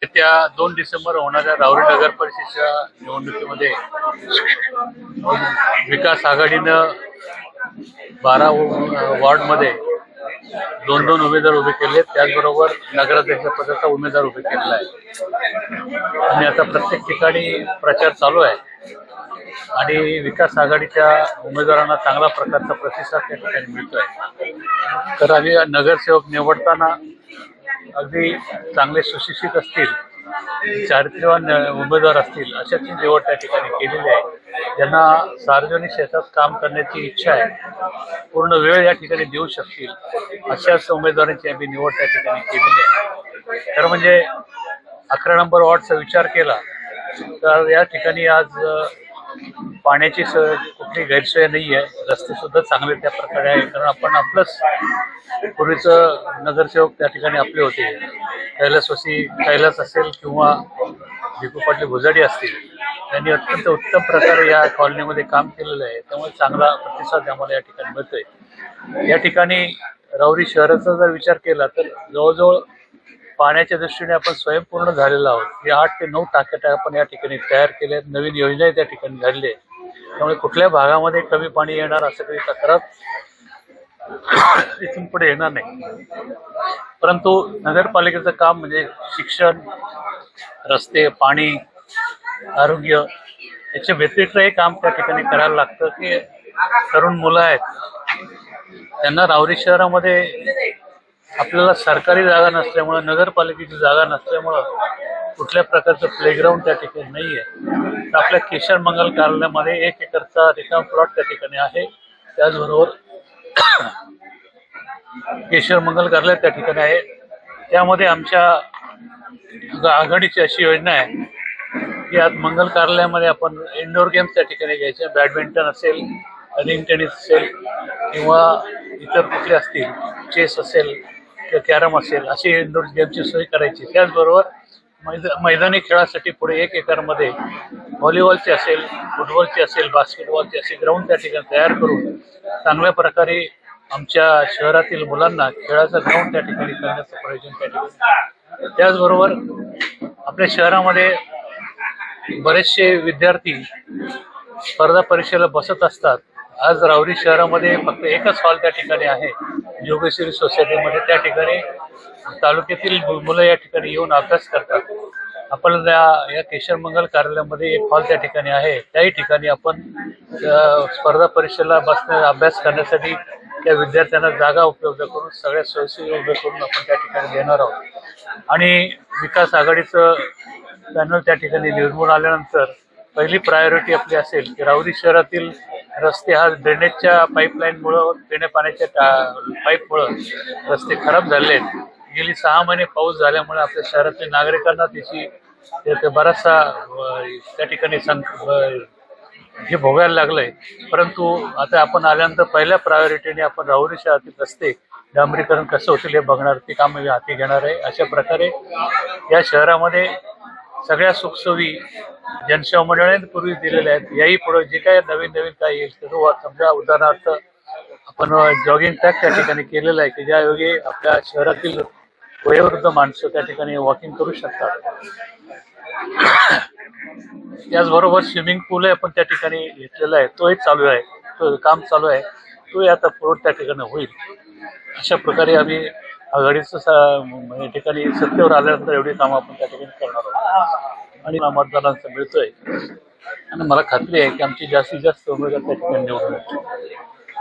येत्या 2 डिसेंबर होणाऱ्या राहुरी नगर परिषदेच्या निवडणुकीमध्ये विकास आघाडीनं 12 वॉर्डमध्ये 2-2 उमेदवार उभे केले. त्याचबरोबर नगराध्यक्ष पदाचा उमेदवार उभे केलेला आहे आणि आता प्रत्येक ठिकाणी प्रचार चालू आहे आणि विकास आघाडीच्या उमेदवारांना चांगला प्रकारचा प्रतिसाद त्या ठिकाणी मिळतोय. तर आम्ही नगरसेवक निवडताना अगदी चांगले सुशिक्षित असतील, चारित्र्यवान उमेदवार असतील अशाची निवड त्या ठिकाणी केलेली आहे. ज्यांना सार्वजनिक क्षेत्रात काम करण्याची इच्छा आहे, पूर्ण वेळ या ठिकाणी देऊ शकतील अशाच उमेदवारांची आम्ही निवड त्या ठिकाणी केलेली आहे. तर म्हणजे 11 नंबर वॉर्डचा विचार केला तर या ठिकाणी आज पाण्याची कुठली गैरसोय नाही आहे, रस्ते सुद्धा चांगले त्या प्रकारे आहे. कारण आपण आपलंच पूर्वीचं नगरसेवक त्या ठिकाणी आपले होते, कैलास असेल किंवा भिकू पाटील भुजाडी असतील, त्यांनी अत्यंत उत्तम प्रकारे या कॉलनीमध्ये काम केलेलं आहे. त्यामुळे चांगला प्रतिसाद आम्हाला या ठिकाणी मिळतोय. या ठिकाणी राहुरी शहराचा जर विचार केला तर जवळजवळ पाण्याच्या दृष्टीने आपण स्वयंपूर्ण झालेलो आहोत. या 8 ते 9 टाक्या आपण या ठिकाणी तयार केल्या, नवीन योजनाही त्या ठिकाणी झालेली आहे. त्यामुळे कुठल्या भागामध्ये कमी पाणी येणार असं काही तक्रार इथून पुढे येणार नाही. परंतु नगरपालिकेचं काम म्हणजे शिक्षण, रस्ते, पाणी, आरोग्य याच्या व्यतिरिक्तही काम त्या ठिकाणी करायला लागतं. की तरुण मुलं आहेत, त्यांना राहुरी शहरामध्ये आपल्याला सरकारी जागा नसल्यामुळं, नगरपालिकेची जागा नसल्यामुळं कुठल्या प्रकारचं प्लेग्राऊंड त्या ठिकाणी नाही आहे. तर आपल्या केशर मंगल कार्यालयामध्ये 1 एकरचा रिकाम प्लॉट त्या ठिकाणी आहे. त्याचबरोबर केशर मंगल कार्यालय त्या ठिकाणी आहे. त्यामध्ये आमच्या आघाडीची अशी योजना आहे की आज मंगल कार्यालयामध्ये आपण इंडोर गेम्स त्या ठिकाणी घ्यायचे. बॅडमिंटन असेल, रिंग टेनिस असेल किंवा इतर कुठले असतील, चेस असेल किंवा कॅरम असेल, अशी इंडोर गेमची सोय करायची. त्याचबरोबर मैदानी खेळासाठी पुढे 1 एकरमध्ये व्हॉलीबॉलची असेल, फुटबॉलची असेल, बास्केटबॉलची असे ग्राउंड त्या ठिकाणी तयार करून चांगल्या प्रकारे आमच्या शहरातील मुलांना खेळाचं ग्राउंड त्या ठिकाणी करण्याचं प्रयोजन त्या ठिकाणी. त्याचबरोबर आपल्या शहरामध्ये बरेचसे विद्यार्थी स्पर्धा परीक्षेला बसत असतात. आज राहुरी शहरामध्ये फक्त एकच हॉल त्या ठिकाणी आहे, योगेश्वरी सोसायटीमध्ये. त्या ठिकाणी तालुक्यातील मुलं या ठिकाणी येऊन अभ्यास करतात. आपण या केशर मंगल कार्यालयामध्ये एक हॉल त्या ठिकाणी आहे, त्याही ठिकाणी आपण स्पर्धा परीक्षेला अभ्यास करण्यासाठी त्या विद्यार्थ्यांना जागा उपलब्ध करून सगळ्या सोयीसुविधा उभ्या करून आपण त्या ठिकाणी देणार आहोत. आणि विकास आघाडीचं पॅनल त्या ठिकाणी निवडून आल्यानंतर पहिली प्रायोरिटी आपली असेल की राहुरी शहरातील रस्ते हा ड्रेनेजच्या पाईपलाईनमुळं, पिण्या पाण्याच्या पाईपमुळं रस्ते खराब झाले आहेत. गेली 6 महिने पाऊस झाल्यामुळे आपल्या शहरातील नागरिकांना त्याची बराचसा त्या ठिकाणी हे भोगायला लागलंय. परंतु आता आपण आल्यानंतर पहिल्या प्रायोरिटीने आपण राहुरी शहरातील रस्ते डांबरीकरण कसं होतील हे बघणार, ते काम हाती घेणार आहे. अशा प्रकारे या शहरामध्ये सगळ्या सुखसोयी जनसेवा मंडळाने पूर्वी दिलेल्या आहेत. याही पुढे जे काही नवीन काय येईल, समजा उदाहरणार्थ आपण जॉगिंग ट्रॅक त्या ठिकाणी केलेला आहे की ज्यायोगे आपल्या शहरातील वयोवृद्ध माणसं त्या ठिकाणी वॉकिंग करू शकतात. त्याचबरोबर स्विमिंग पूलही आपण त्या ठिकाणी घेतलेला आहे, तोही चालू आहे, तो काम चालू आहे, तोही आता पूर्ण त्या ठिकाणी होईल. अशा प्रकारे आम्ही आघाडीचं या ठिकाणी सत्तेवर आल्यानंतर एवढी कामं आपण त्या ठिकाणी करणार आहोत आणि मतदारांचा मिळतोय. आणि मला खात्री आहे की आमची जास्तीत जास्त उमेदवार त्या ठिकाणी निवडून येतील.